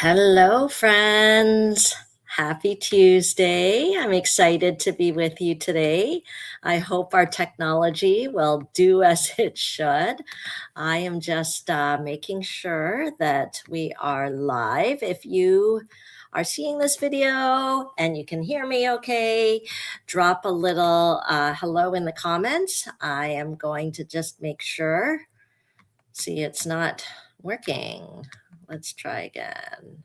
Hello, friends. Happy Tuesday. I'm excited to be with you today. I hope our technology will do as it should. I am just making sure that we are live. If you are seeing this video and you can hear me okay, drop a little hello in the comments. I am going to just make sure. See, it's not working. Let's try again.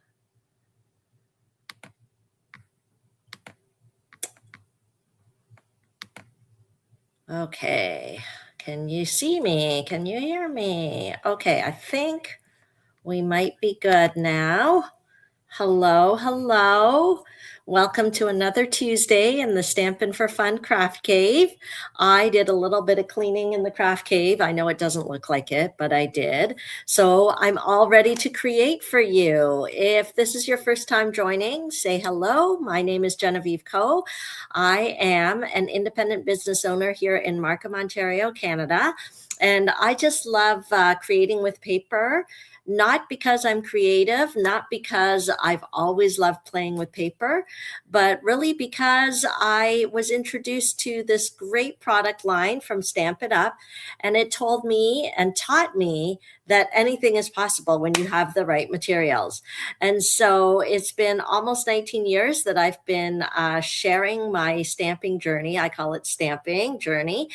Okay, can you see me? Can you hear me? Okay, I think we might be good now. Hello, hello. Welcome to another Tuesday in the Stampin' for Fun Craft Cave. I did a little bit of cleaning in the craft cave. I know it doesn't look like it, but I did. So I'm all ready to create for you. If this is your first time joining, say hello. My name is Genevieve Coe. I am an independent business owner here in Markham, Ontario, Canada. And I just love creating with paper. Not because I'm creative, not because I've always loved playing with paper, but really because I was introduced to this great product line from Stamp It Up, and it told me and taught me that anything is possible when you have the right materials. And so it's been almost 19 years that I've been sharing my stamping journey. I call it Stamping Journey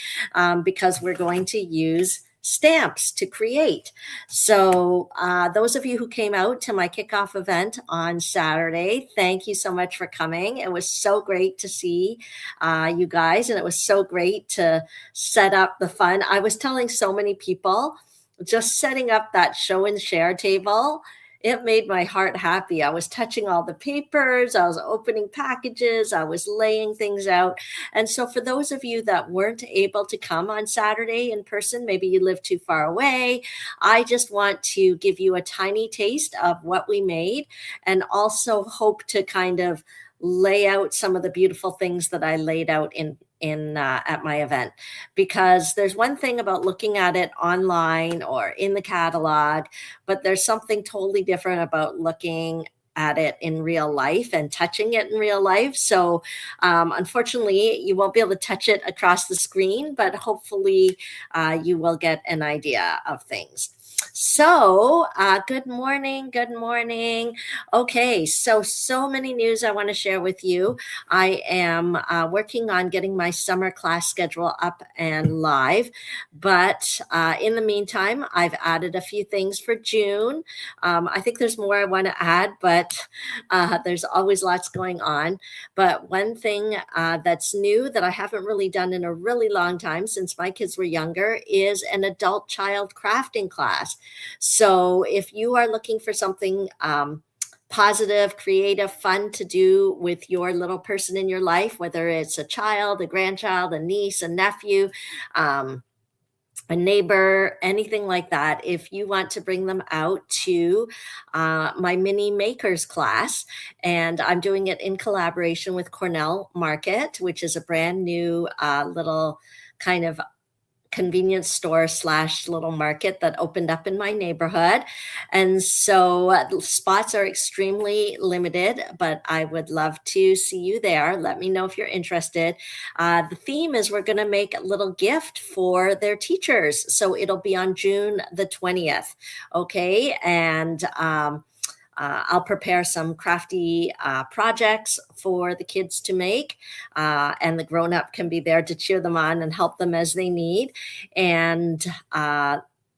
because we're going to use stamps to create. So those of you who came out to my kickoff event on Saturday, thank you so much for coming. It was so great to see you guys, and it was so great to set up the fun. I was telling so many people, just setting up that show and share table, it made my heart happy. I was touching all the papers, I was opening packages, I was laying things out. And so for those of you that weren't able to come on Saturday in person, maybe you live too far away, I just want to give you a tiny taste of what we made, and also hope to kind of lay out some of the beautiful things that I laid out in at my event. Because there's one thing about looking at it online or in the catalog, but there's something totally different about looking at it in real life and touching it in real life. So unfortunately, you won't be able to touch it across the screen, but hopefully you will get an idea of things. So good morning, good morning. Okay, so many news I want to share with you. I am working on getting my summer class schedule up and live, but in the meantime, I've added a few things for June. I think there's more I want to add, but there's always lots going on. But one thing that's new that I haven't really done in a really long time since my kids were younger is an adult child crafting class. So if you are looking for something positive, creative, fun to do with your little person in your life, whether it's a child, a grandchild, a niece, a nephew, a neighbor, anything like that, if you want to bring them out to my mini makers class, and I'm doing it in collaboration with Cornell Market, which is a brand new little kind of convenience store / little market that opened up in my neighborhood. And so spots are extremely limited, but I would love to see you there. Let me know if you're interested. The theme is we're going to make a little gift for their teachers. So it'll be on June the 20th. Okay. And I'll prepare some crafty projects for the kids to make, and the grown-up can be there to cheer them on and help them as they need. And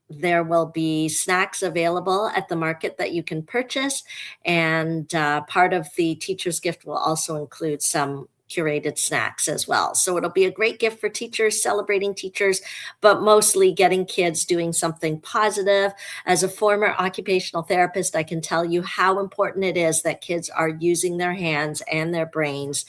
there will be snacks available at the market that you can purchase. And part of the teacher's gift will also include some curated snacks as well. So it'll be a great gift for teachers, celebrating teachers, but mostly getting kids doing something positive. As a former occupational therapist, I can tell you how important it is that kids are using their hands and their brains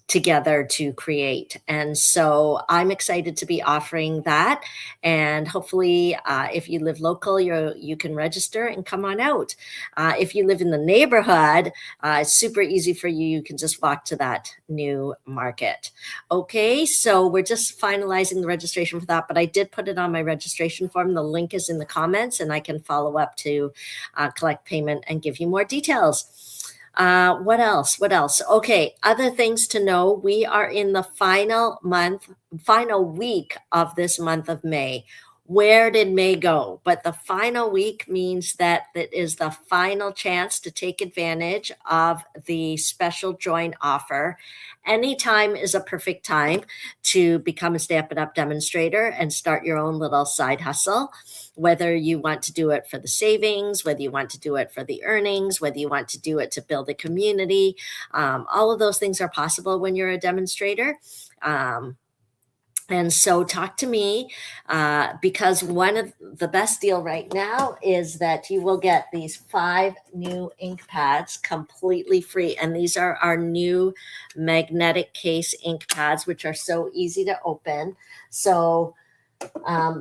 together to create. And so I'm excited to be offering that. And hopefully, if you live local, you can register and come on out. If you live in the neighborhood, it's super easy for you. You can just walk to that new market. Okay, so we're just finalizing the registration for that, but I did put it on my registration form. The link is in the comments, and I can follow up to collect payment and give you more details. What else? What else? Okay, other things to know. We are in the final week of this month of May. Where did May go? But the final week means that it is the final chance to take advantage of the special join offer. Anytime is a perfect time to become a Stampin' Up! Demonstrator and start your own little side hustle. Whether you want to do it for the savings, whether you want to do it for the earnings, whether you want to do it to build a community, all of those things are possible when you're a demonstrator. And so talk to me because one of the best deal right now is that you will get these 5 new ink pads completely free. And these are our new magnetic case ink pads, which are so easy to open. So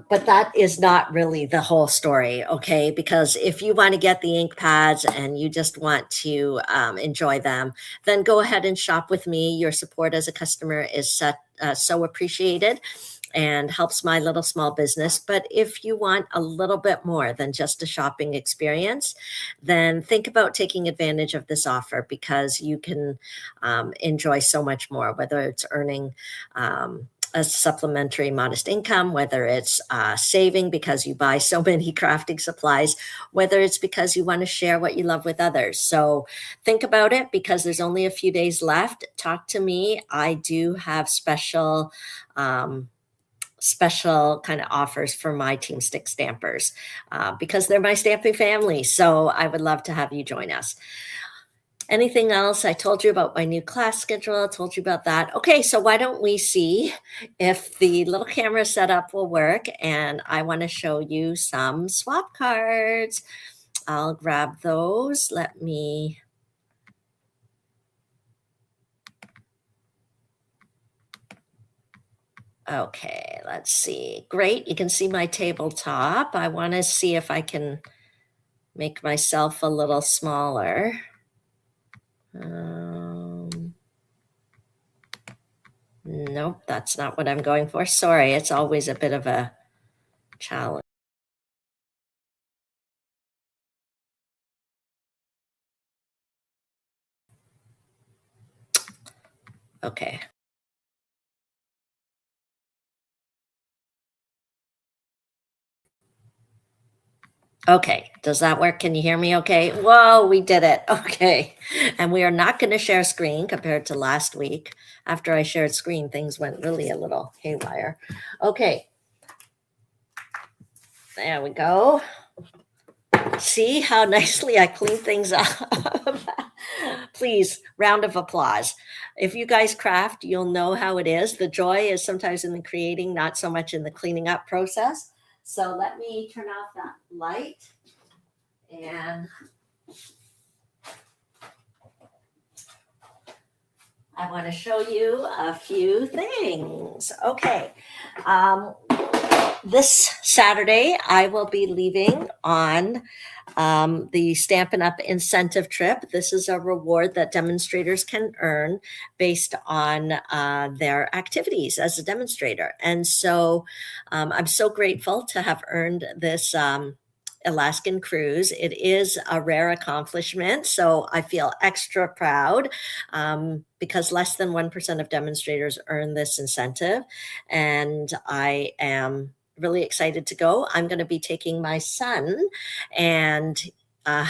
but that is not really the whole story, okay? Because if you want to get the ink pads and you just want to enjoy them, then go ahead and shop with me. Your support as a customer is so appreciated and helps my little small business. But if you want a little bit more than just a shopping experience, then think about taking advantage of this offer because you can enjoy so much more, whether it's earning a supplementary modest income, whether it's saving because you buy so many crafting supplies, whether it's because you want to share what you love with others. So think about it because there's only a few days left. Talk to me. I do have special kind of offers for my Team Stick stampers because they're my stamping family. So I would love to have you join us. Anything else? I told you about my new class schedule. I told you about that. Okay, so why don't we see if the little camera setup will work? And I want to show you some swap cards. I'll grab those. Let me. Okay, let's see. Great. You can see my tabletop. I want to see if I can make myself a little smaller. Nope, that's not what I'm going for. Sorry, it's always a bit of a challenge. Okay. Okay, does that work? Can you hear me okay? Whoa, we did it. Okay. And we are not going to share screen compared to last week. After I shared screen, things went really a little haywire. Okay. There we go. See how nicely I clean things up? Please, round of applause. If you guys craft, you'll know how it is. The joy is sometimes in the creating, not so much in the cleaning up process. So let me turn off that light and I want to show you a few things. Okay. This Saturday, I will be leaving on the Stampin' Up! Incentive trip. This is a reward that demonstrators can earn based on their activities as a demonstrator. And so I'm so grateful to have earned this Alaskan cruise. It is a rare accomplishment, so I feel extra proud because less than 1% of demonstrators earn this incentive. And I am really excited to go. I'm going to be taking my son, and uh,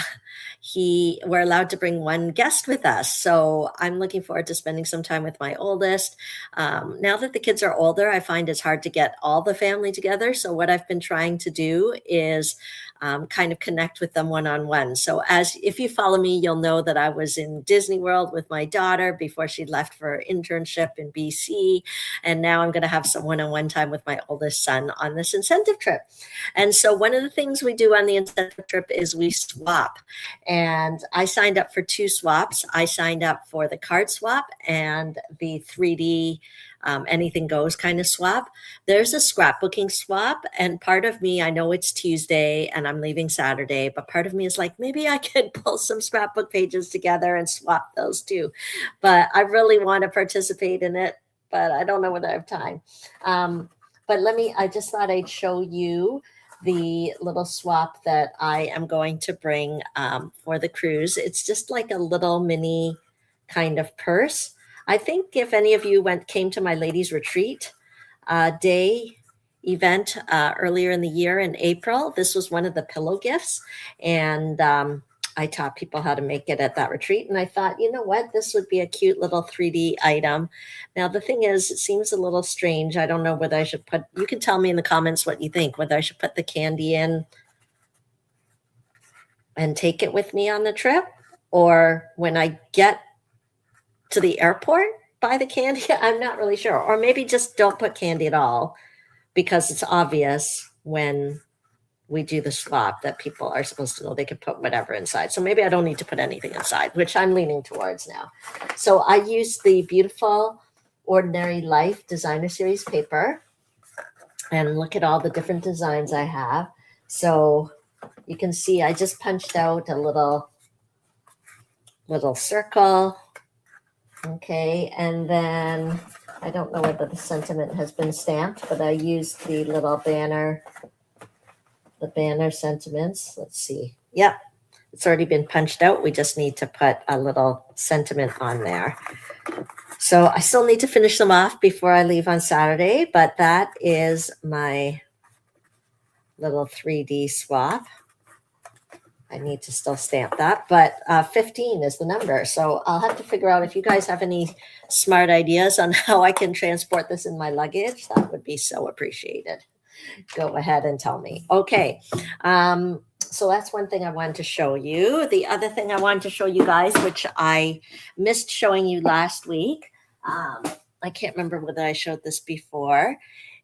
we're allowed to bring one guest with us. So I'm looking forward to spending some time with my oldest. Now that the kids are older, I find it's hard to get all the family together. So what I've been trying to do is kind of connect with them one-on-one. So if you follow me, you'll know that I was in Disney World with my daughter before she left for internship in BC. And now I'm going to have some one-on-one time with my oldest son on this incentive trip. And so one of the things we do on the incentive trip is we swap. And I signed up for 2 swaps. I signed up for the card swap and the 3D anything goes kind of swap. There's a scrapbooking swap. And part of me, I know it's Tuesday and I'm leaving Saturday, but part of me is like, maybe I could pull some scrapbook pages together and swap those too. But I really want to participate in it, but I don't know whether I have time. But I just thought I'd show you the little swap that I am going to bring for the cruise. It's just like a little mini kind of purse. I think if any of you came to my ladies retreat day event earlier in the year in April, this was one of the pillow gifts. And I taught people how to make it at that retreat. And I thought, you know what, this would be a cute little 3D item. Now, the thing is, it seems a little strange. I don't know whether I should you can tell me in the comments what you think, whether I should put the candy in and take it with me on the trip, or when I get to the airport, buy the candy. I'm not really sure. Or maybe just don't put candy at all, because it's obvious when we do the swap that people are supposed to know they can put whatever inside. So maybe I don't need to put anything inside, which I'm leaning towards now. So I used the beautiful Ordinary Life Designer Series paper, and look at all the different designs I have. So you can see I just punched out a little circle. Okay, and then I don't know whether the sentiment has been stamped, but I used the little banner sentiments. Let's see. Yep, it's already been punched out. We just need to put a little sentiment on there. So I still need to finish them off before I leave on Saturday, but that is my little 3D swap. I need to still stamp that, but 15 is the number. So I'll have to figure out if you guys have any smart ideas on how I can transport this in my luggage. That would be so appreciated. Go ahead and tell me. Okay. So that's one thing I wanted to show you. The other thing I wanted to show you guys, which I missed showing you last week, I can't remember whether I showed this before,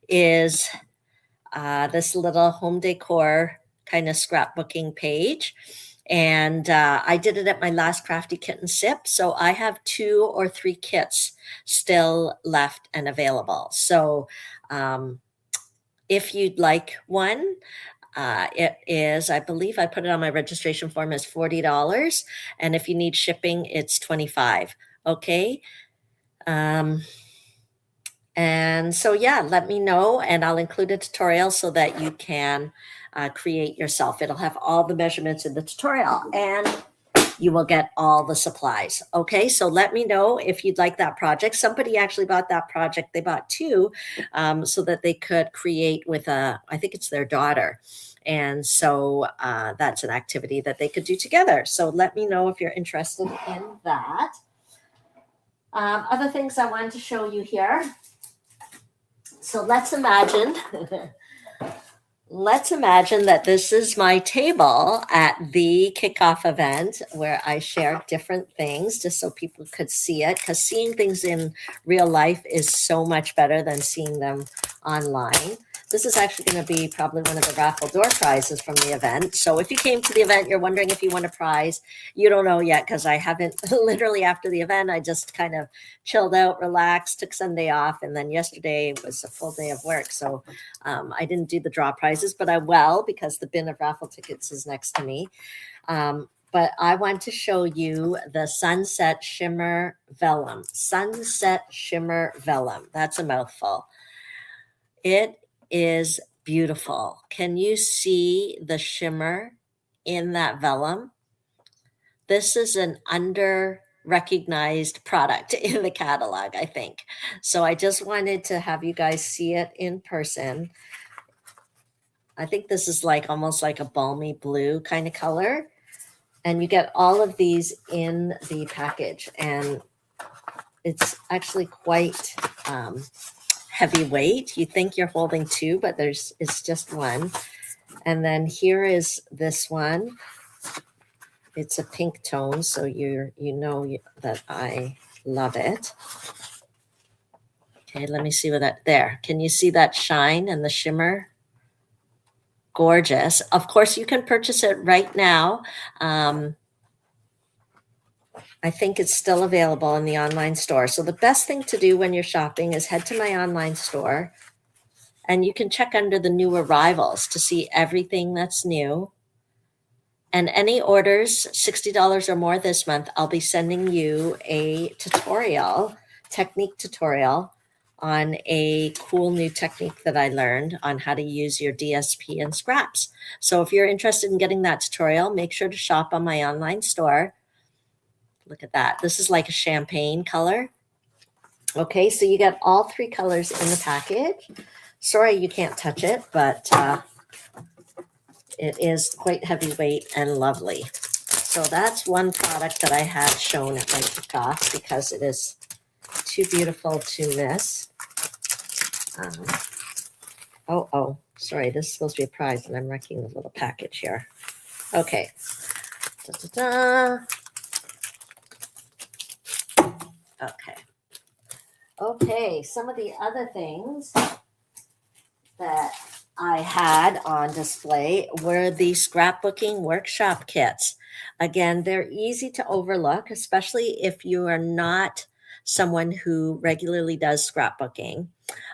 is this little home decor kind of scrapbooking page. And I did it at my last Crafty Kitten Sip. So I have 2 or 3 kits still left and available. So if you'd like one, it is, I believe I put it on my registration form as $40. And if you need shipping, it's $25. Okay. And so, yeah, let me know, and I'll include a tutorial so that you can create yourself. It'll have all the measurements in the tutorial, and you will get all the supplies. Okay, so let me know if you'd like that project. Somebody actually bought that project. They bought 2 so that they could create with I think it's their daughter. And so that's an activity that they could do together. So let me know if you're interested in that. Other things I wanted to show you here. So let's imagine that this is my table at the kickoff event where I shared different things just so people could see it, because seeing things in real life is so much better than seeing them online. This is actually going to be probably one of the raffle door prizes from the event. So if you came to the event, you're wondering if you won a prize, you don't know yet, because I haven't, literally after the event, I just kind of chilled out, relaxed, took Sunday off. And then yesterday was a full day of work. So I didn't do the draw prizes, but I will, because the bin of raffle tickets is next to me. But I want to show you the Sunset Shimmer Vellum. Sunset Shimmer Vellum. That's a mouthful. It is beautiful. Can you see the shimmer in that vellum? This is an under-recognized product in the catalog, I think. So I just wanted to have you guys see it in person. I think this is like almost like a balmy blue kind of color. And you get all of these in the package. And it's actually quite heavyweight. You think you're holding 2, but it's just 1. And then here is this one. It's a pink tone, so you know that I love it. Okay, let me see what that, there. Can you see that shine and the shimmer? Gorgeous. Of course, you can purchase it right now. I think it's still available in the online store. So the best thing to do when you're shopping is head to my online store, and you can check under the new arrivals to see everything that's new. And any orders $60 or more this month, I'll be sending you a technique tutorial on a cool new technique that I learned on how to use your DSP and scraps. So if you're interested in getting that tutorial, make sure to shop on my online store. Look at that. This is like a champagne color. Okay, so you get all three colors in the package. Sorry you can't touch it, but it is quite heavyweight and lovely. So that's one product that I had shown at my kickoff because it is too beautiful to miss. Sorry, this is supposed to be a prize and I'm wrecking the little package here. Okay. Okay, some of the other things that I had on display were the scrapbooking workshop kits. Again, they're easy to overlook, especially if you are not someone who regularly does scrapbooking.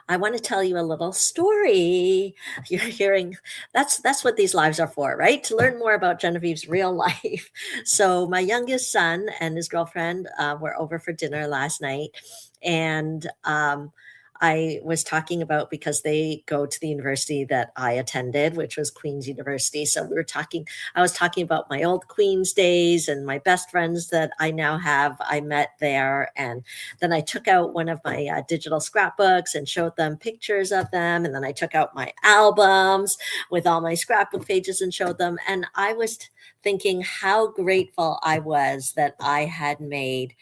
I want to tell you a little story. You're hearing that's what these lives are for, right? To learn more about Genevieve's real life. So my youngest son and his girlfriend were over for dinner last night, and I was talking about, because they go to the university that I attended, which was Queen's University. So I was talking about my old Queen's days and my best friends that I now have, I met there. And then I took out one of my digital scrapbooks and showed them pictures of them. And then I took out my albums with all my scrapbook pages and showed them. And I was thinking how grateful I was that I had made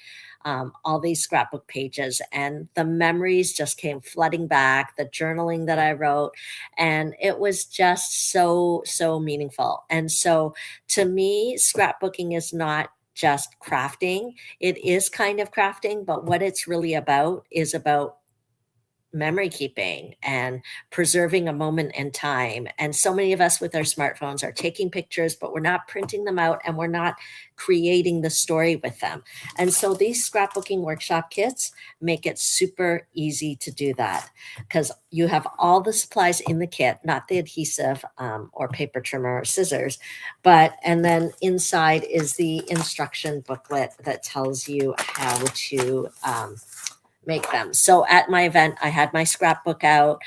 all these scrapbook pages, and the memories just came flooding back, the journaling that I wrote, and it was just so meaningful. And so to me, scrapbooking is not just crafting. It is kind of crafting, but what it's really about is about memory keeping and preserving a moment in time. And so many of us with our smartphones are taking pictures, but we're not printing them out and we're not creating the story with them. And so these scrapbooking workshop kits make it super easy to do that, because you have all the supplies in the kit, not the adhesive or paper trimmer or scissors, and then inside is the instruction booklet that tells you how to make them. So at my event, I had my scrapbook out.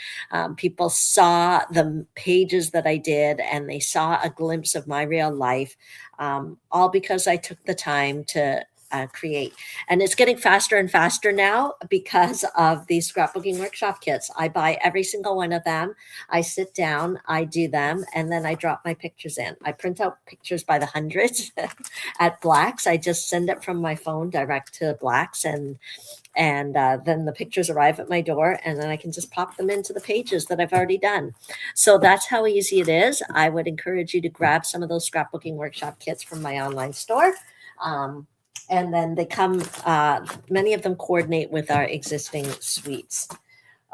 People saw the pages that I did, and they saw a glimpse of my real life, all because I took the time to create. And it's getting faster and faster now because of these scrapbooking workshop kits. I buy every single one of them. I sit down, I do them, and then I drop my pictures in. I print out pictures by the hundreds at Blacks. I just send it from my phone direct to Blacks, and then the pictures arrive at my door, and then I can just pop them into the pages that I've already done. So that's how easy it is. I would encourage you to grab some of those scrapbooking workshop kits from my online store. And then they come, many of them coordinate with our existing suites.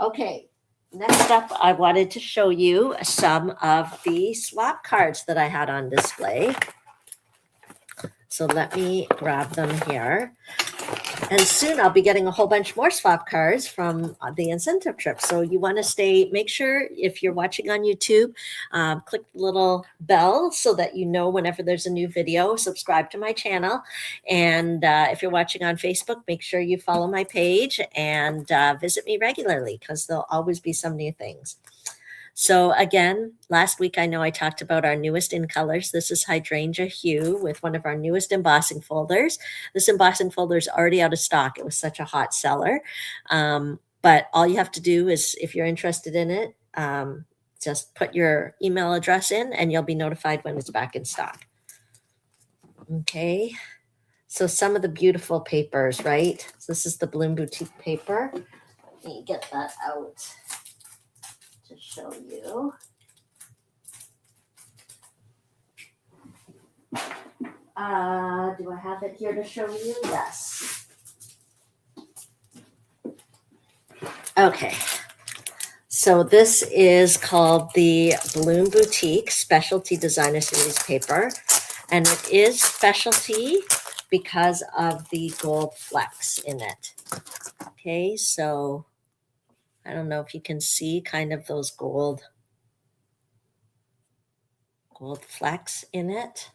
Okay, next up, I wanted to show you some of the swap cards that I had on display. So let me grab them here. And soon I'll be getting a whole bunch more swap cards from the incentive trip. So you want to make sure if you're watching on YouTube, click the little bell so that you know whenever there's a new video. Subscribe to my channel. And if you're watching on Facebook, make sure you follow my page and visit me regularly, because there'll always be some new things. So again, last week, I know I talked about our newest in colors. This is Hydrangea Hue with one of our newest embossing folders. This embossing folder is already out of stock. It was such a hot seller. But all you have to do is, if you're interested in it, just put your email address in and you'll be notified when it's back in stock. Okay. So some of the beautiful papers, right? So this is the Bloom Boutique paper. Let me get that out to show you. Do I have it here to show you? Yes. Okay. So this is called the Bloom Boutique Specialty Designer Series paper. And it is specialty because of the gold flecks in it. Okay, so I don't know if you can see kind of those gold flecks in it.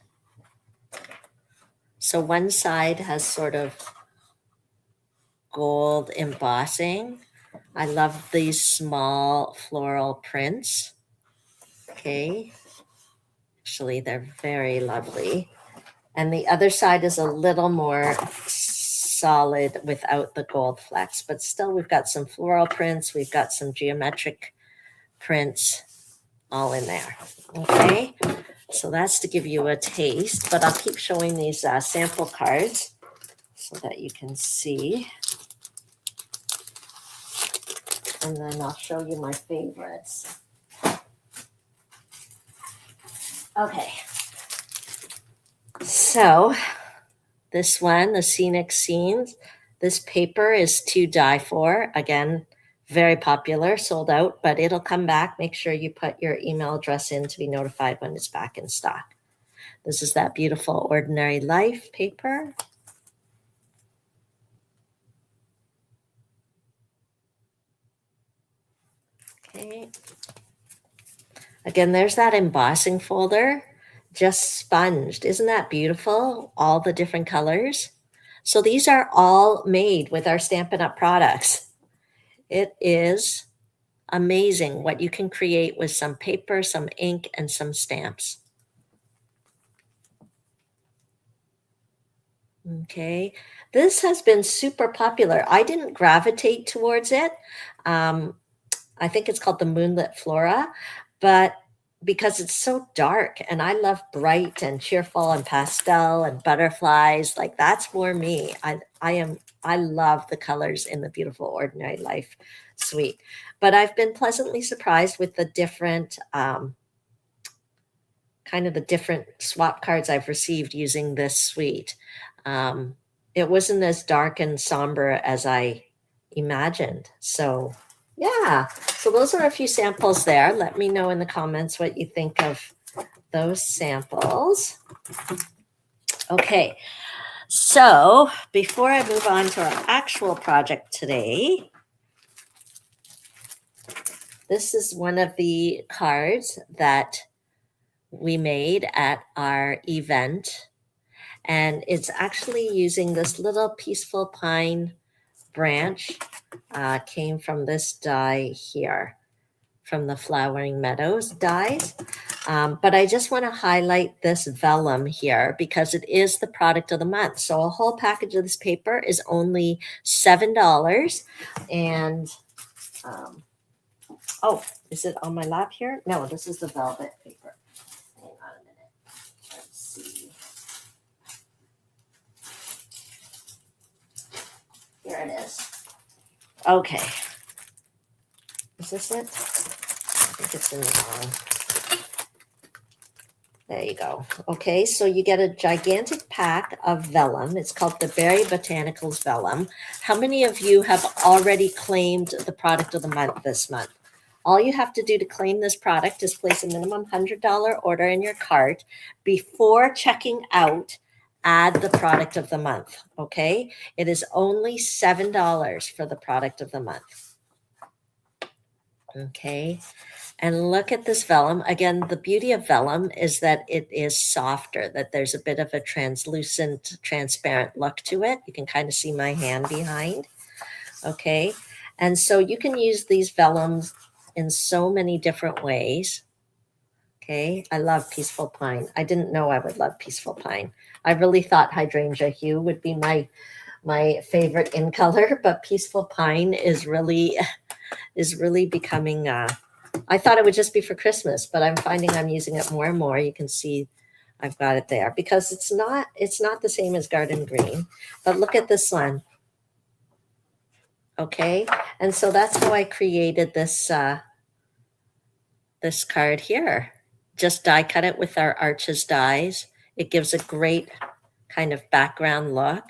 So one side has sort of gold embossing. I love these small floral prints. Okay, actually they're very lovely. And the other side is a little more solid without the gold flecks, but still we've got some floral prints, we've got some geometric prints all in there. Okay, so that's to give you a taste, but I'll keep showing these sample cards so that you can see. And then I'll show you my favorites. Okay, so this one, the Scenic Scenes, this paper is to die for. Again, very popular, sold out, but it'll come back. Make sure you put your email address in to be notified when it's back in stock. This is that beautiful Ordinary Life paper. Okay. Again, there's that embossing folder, just sponged. Isn't that beautiful? All the different colors. So these are all made with our Stampin' Up! Products. It is amazing what you can create with some paper, some ink, and some stamps. Okay, this has been super popular. I didn't gravitate towards it. I think it's called the Moonlit Flora, but because it's so dark and I love bright and cheerful and pastel and butterflies, like that's for me. I love the colors in the Beautiful Ordinary Life suite. But I've been pleasantly surprised with the different kind of the different swap cards I've received using this suite. It wasn't as dark and somber as I imagined. So yeah, so those are a few samples there. Let me know in the comments what you think of those samples. Okay, so before I move on to our actual project today, this is one of the cards that we made at our event. And it's actually using this little peaceful pine branch, came from this die here, from the Flowering Meadows dies. But I just want to highlight this vellum here because it is the product of the month. So a whole package of this paper is only $7. And, oh, is it on my lap here? No, this is the velvet paper. Hang on a minute. Let's see. Here it is. Okay. Is this it? I think it's in the wrong. There you go. Okay, so you get a gigantic pack of vellum. It's called the Berry Botanicals Vellum. How many of you have already claimed the product of the month this month? All you have to do to claim this product is place a minimum $100 order in your cart. Before checking out, add the product of the month, okay? It is only $7 for the product of the month. Okay, and look at this vellum. Again, the beauty of vellum is that it is softer, that there's a bit of a translucent, transparent look to it. You can kind of see my hand behind, okay? And so you can use these vellums in so many different ways. Okay, I love Peaceful Pine. I didn't know I would love Peaceful Pine. I really thought Hydrangea Hue would be my favorite in color, but Peaceful Pine is really becoming, I thought it would just be for Christmas, but I'm finding I'm using it more and more. You can see I've got it there because it's not the same as Garden Green, but look at this one. Okay, and so that's how I created this this card here. Just die cut it with our Arches dies. It gives a great kind of background look,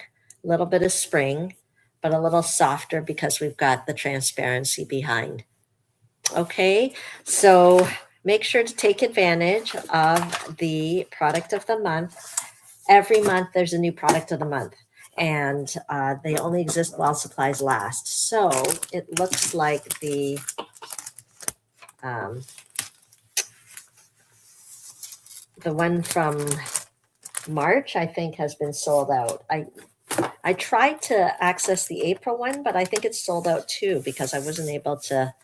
a little bit of spring, but a little softer because we've got the transparency behind. Okay, so make sure to take advantage of the product of the month. Every month there's a new product of the month, and they only exist while supplies last. So it looks like um, the one from March, I think, has been sold out. I tried to access the April one, but I think it's sold out too because I wasn't able to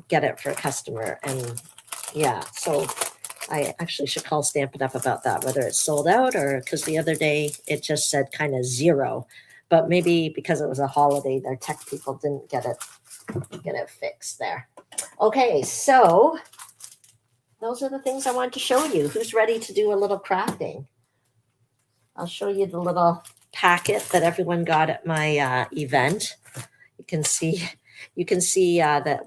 get it for a customer. And yeah, so I actually should call Stampin' Up about that, whether it's sold out or because the other day it just said kind of zero. But maybe because it was a holiday, their tech people didn't get it fixed there. Okay, so those are the things I wanted to show you. Who's ready to do a little crafting? I'll show you the little packet that everyone got at my event. You can see that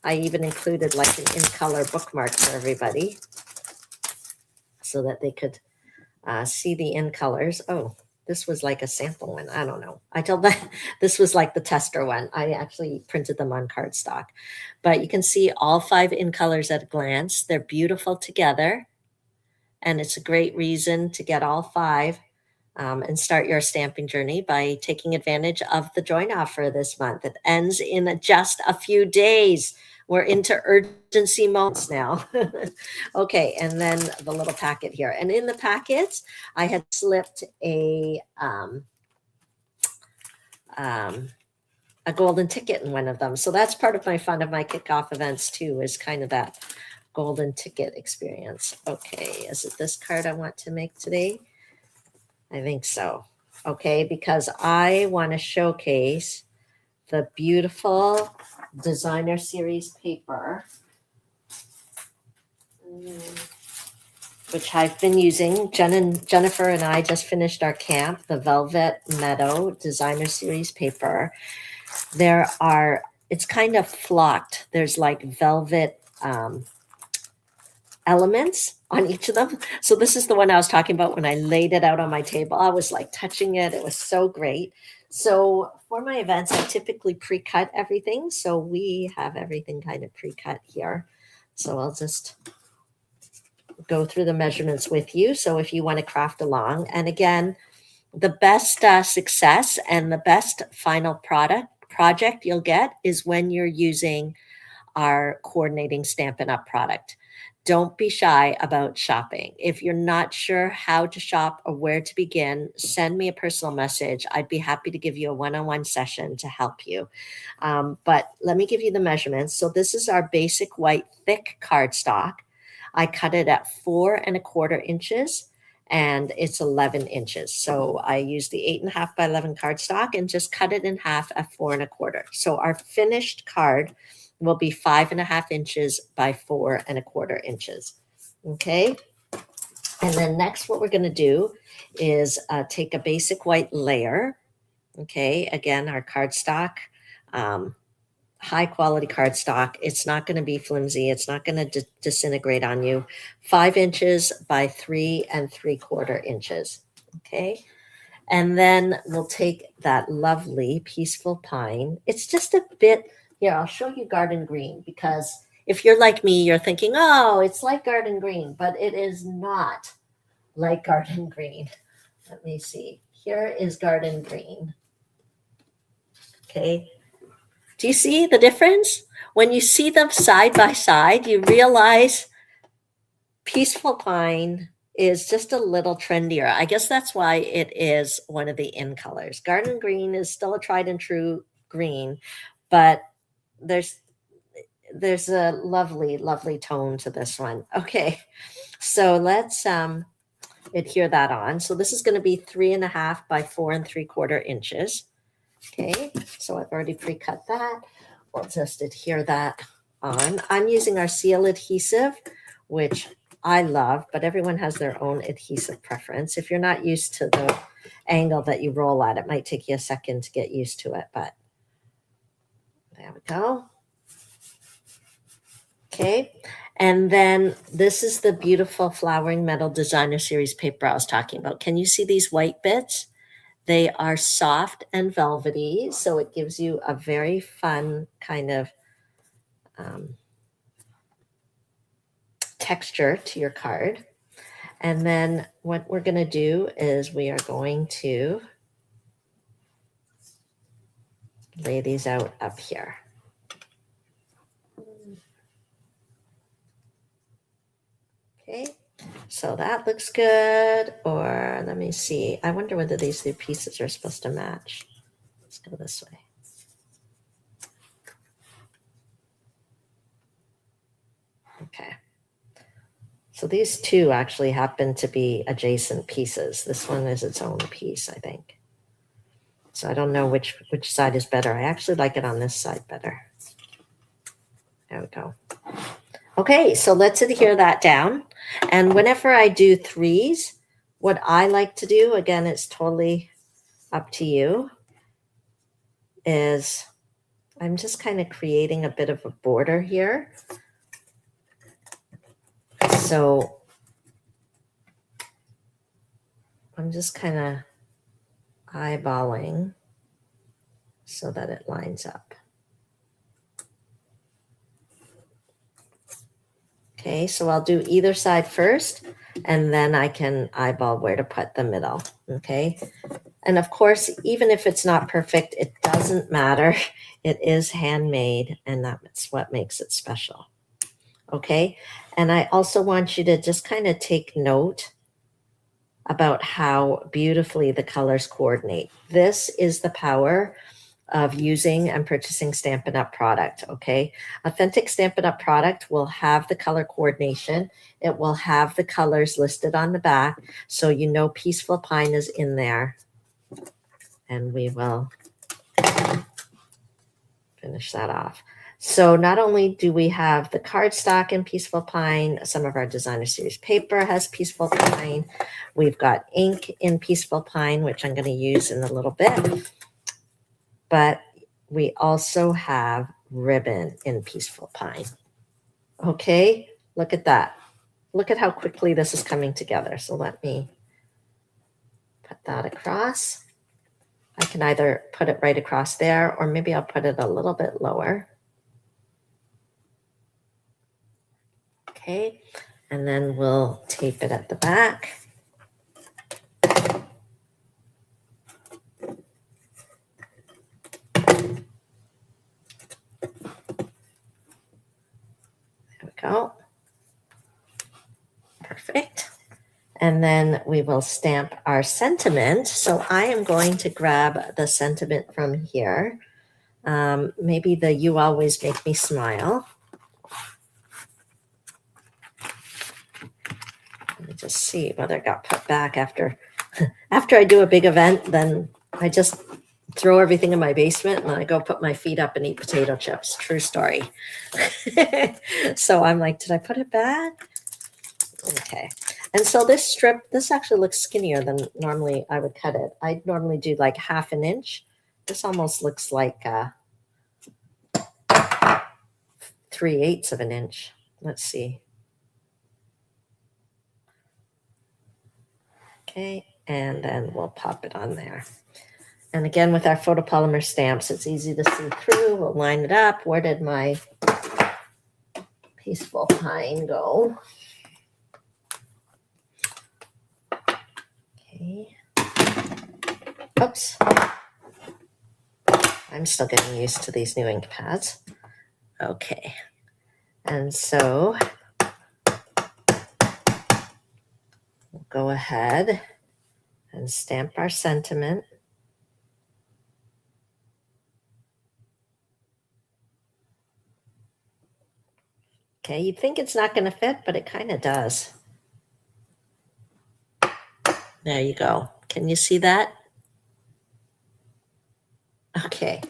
I even included like an in color bookmark for everybody so that they could see the in colors. Oh, this was like a sample one. I don't know. I told them this was like the tester one. I actually printed them on cardstock, but you can see all 5 in colors at a glance. They're beautiful together, and it's a great reason to get all 5 and start your stamping journey by taking advantage of the join offer this month. It ends in just a few days. We're into urgency moments now. Okay, and then the little packet here. And in the packets, I had slipped a golden ticket in one of them. So that's part of my fun of my kickoff events too, is kind of that golden ticket experience. Okay, is it this card I want to make today? I think so. Okay, because I want to showcase the beautiful designer series paper, which I've been using. Jennifer and I just finished our camp, the Velvet Meadow designer series paper. It's kind of flocked. There's like velvet elements on each of them. So this is the one I was talking about when I laid it out on my table. I was like touching it. It was so great. So for my events, I typically pre-cut everything. So we have everything kind of pre-cut here. So I'll just go through the measurements with you. So if you want to craft along, and again, the best success and the best final project you'll get is when you're using our coordinating Stampin' Up product. Don't be shy about shopping. If you're not sure how to shop or where to begin, send me a personal message. I'd be happy to give you a one-on-one session to help you. But let me give you the measurements. So this is our basic white thick cardstock. I cut it at 4 1/4 inches and it's 11 inches. So I used the 8.5 by 11 cardstock and just cut it in half at 4 1/4. So our finished card will be 5.5 inches by 4 1/4 inches. Okay. And then next, what we're going to do is take a basic white layer. Okay. Again, our cardstock, high quality cardstock. It's not going to be flimsy. It's not going to disintegrate on you. 5 inches by 3 3/4 inches. Okay. And then we'll take that lovely peaceful pine. It's just a bit. Here, I'll show you garden green, because if you're like me, you're thinking, oh, it's like garden green, but it is not like garden green. Let me see. Here is garden green. Okay. Do you see the difference? When you see them side by side, you realize peaceful pine is just a little trendier. I guess that's why it is one of the in colors. Garden green is still a tried and true green, but there's a lovely tone to this one. Okay, so let's adhere that on. So this is going to be 3.5 by 4 3/4 inches. Okay, so I've already pre-cut that. We'll just adhere that on. I'm using our seal adhesive, which I love, but everyone has their own adhesive preference. If you're not used to the angle that you roll at, it might take you a second to get used to it, but there we go. Okay, And then this is the beautiful Flowering Metal Designer Series paper I was talking about. Can you see these white bits? They are soft and velvety, so it gives you a very fun kind of texture to your card. And then what we're going to do is we are going to lay these out up here. Okay, so that looks good. Or let me see. I wonder whether these two pieces are supposed to match. Let's go this way. Okay. So these two actually happen to be adjacent pieces. This one is its own piece, I think. So I don't know which side is better. I actually like it on this side better. There we go. Okay, so let's adhere that down. And whenever I do threes, what I like to do, again, it's totally up to you, is I'm just kind of creating a bit of a border here. So I'm just kind of eyeballing so that it lines up. Okay, so I'll do either side first, and then I can eyeball where to put the middle. Okay, and of course, even if it's not perfect, it doesn't matter. It is handmade, and that's what makes it special. Okay, and I also want you to just kind of take note about how beautifully the colors coordinate. This is the power of using and purchasing Stampin' Up! Product, okay? Authentic Stampin' Up! Product will have the color coordination. It will have the colors listed on the back, so you know Peaceful Pine is in there. And we will finish that off. So not only do we have the cardstock in Peaceful Pine, some of our Designer Series paper has Peaceful Pine. We've got ink in Peaceful Pine, which I'm going to use in a little bit. But we also have ribbon in Peaceful Pine. Okay, look at that. Look at how quickly this is coming together. So let me put that across. I can either put it right across there, or maybe I'll put it a little bit lower. Okay, and then we'll tape it at the back. There we go. Perfect. And then we will stamp our sentiment. So I am going to grab the sentiment from here. Maybe the "You Always Make Me Smile." Let me just see whether it got put back after I do a big event. Then I just throw everything in my basement and I go put my feet up and eat potato chips. True story. So I'm like, did I put it back? Okay. And so this strip, this actually looks skinnier than normally I would cut it. I normally do like 1/2 inch. This almost looks like 3/8 of an inch. Let's see. Okay, and then we'll pop it on there. And again, with our photopolymer stamps, it's easy to see through. We'll line it up. Where did my Peaceful Pine go? Okay. Oops. I'm still getting used to these new ink pads. Okay. And so we'll go ahead and stamp our sentiment. Okay, you'd think it's not going to fit, but it kind of does. There you go. Can you see that? Okay,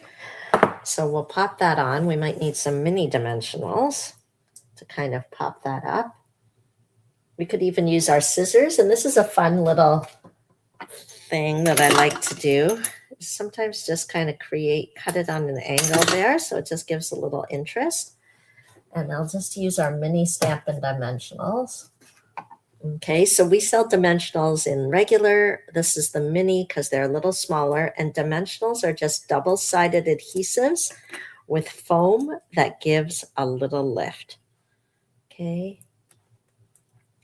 so we'll pop that on. We might need some mini dimensionals to kind of pop that up. We could even use our scissors, and this is a fun little thing that I like to do. Sometimes just kind of cut it on an angle there, so it just gives a little interest. And I'll just use our mini Stampin' Dimensionals. Okay, so we sell dimensionals in regular. This is the mini because they're a little smaller, and dimensionals are just double-sided adhesives with foam that gives a little lift. Okay,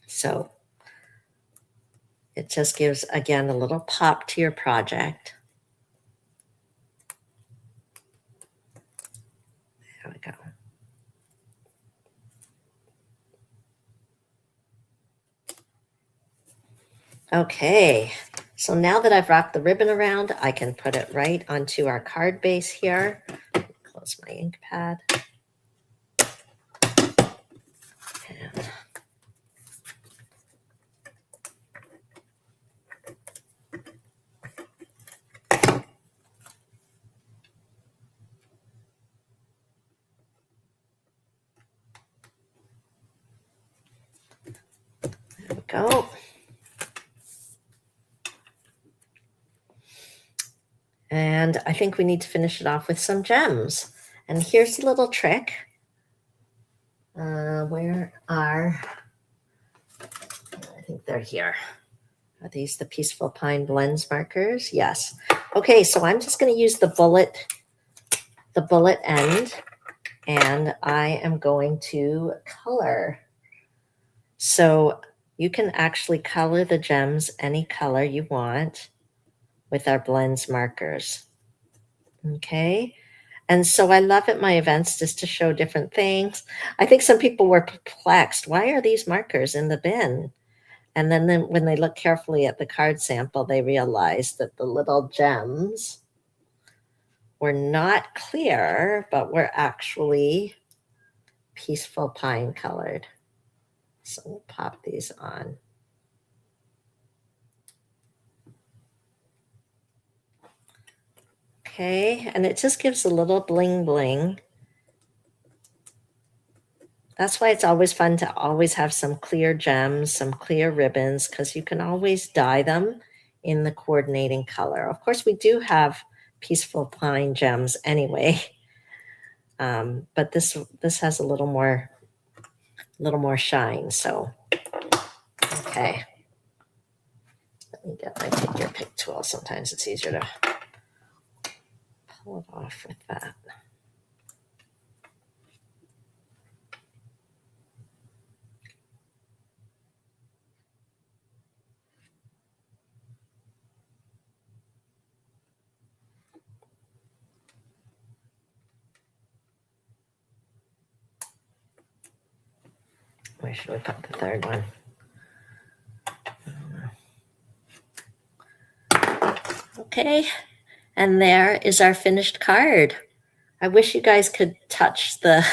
so it just gives, again, a little pop to your project. There we go. Okay, so now that I've wrapped the ribbon around, I can put it right onto our card base here. Close my ink pad. And there we go. And I think we need to finish it off with some gems. And here's a little trick. Where are, I think they're here. Are these the Peaceful Pine Blends markers? Yes. Okay, so I'm just going to use the bullet end, and I am going to color. So you can actually color the gems any color you want with our blends markers. Okay. And so I love at my events just to show different things. I think some people were perplexed. Why are these markers in the bin? And then when they look carefully at the card sample, they realized that the little gems were not clear, but were actually Peaceful Pine colored. So we'll pop these on. Okay, and it just gives a little bling bling. That's why it's always fun to always have some clear gems, some clear ribbons, because you can always dye them in the coordinating color. Of course, we do have Peaceful Pine gems anyway, but this has a little more shine. So, okay, let me get my figure pick tool. Sometimes it's easier to pull it off with that. Where should we put the third one? Okay, and there is our finished card. I wish you guys could touch the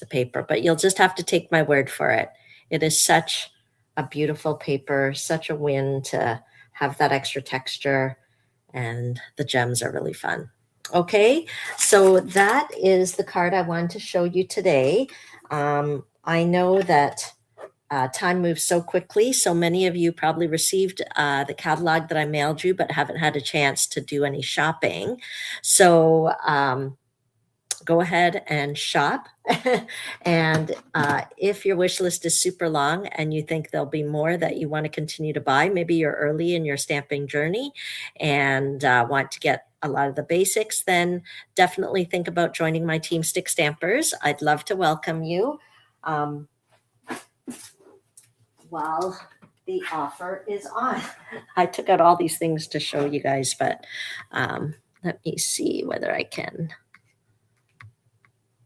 paper, but you'll just have to take my word for it. It is such a beautiful paper, such a win to have that extra texture, and the gems are really fun. Okay, so that is the card I wanted to show you today. I know that time moves so quickly. So many of you probably received the catalog that I mailed you, but haven't had a chance to do any shopping. So go ahead and shop. And if your wish list is super long and you think there'll be more that you want to continue to buy, maybe you're early in your stamping journey and want to get a lot of the basics, then definitely think about joining my team, Stick Stampers. I'd love to welcome you. While the offer is on. I took out all these things to show you guys, but let me see whether I can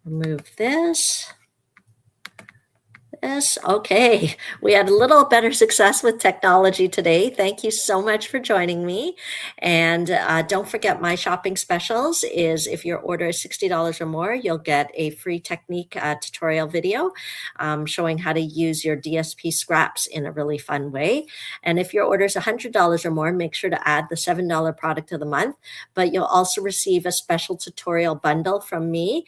remove this. Okay, we had a little better success with technology today. Thank you so much for joining me. And don't forget, my shopping specials is if your order is $60 or more, you'll get a free technique tutorial video showing how to use your DSP scraps in a really fun way. And if your order is $100 or more, make sure to add the $7 product of the month. But you'll also receive a special tutorial bundle from me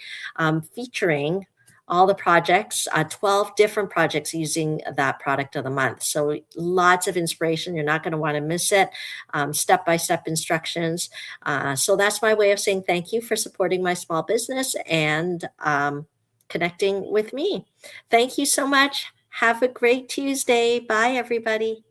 featuring all the projects, 12 different projects using that product of the month. So lots of inspiration. You're not going to want to miss it. Step-by-step instructions. So that's my way of saying thank you for supporting my small business, and connecting with me. Thank you so much. Have a great Tuesday. Bye, everybody.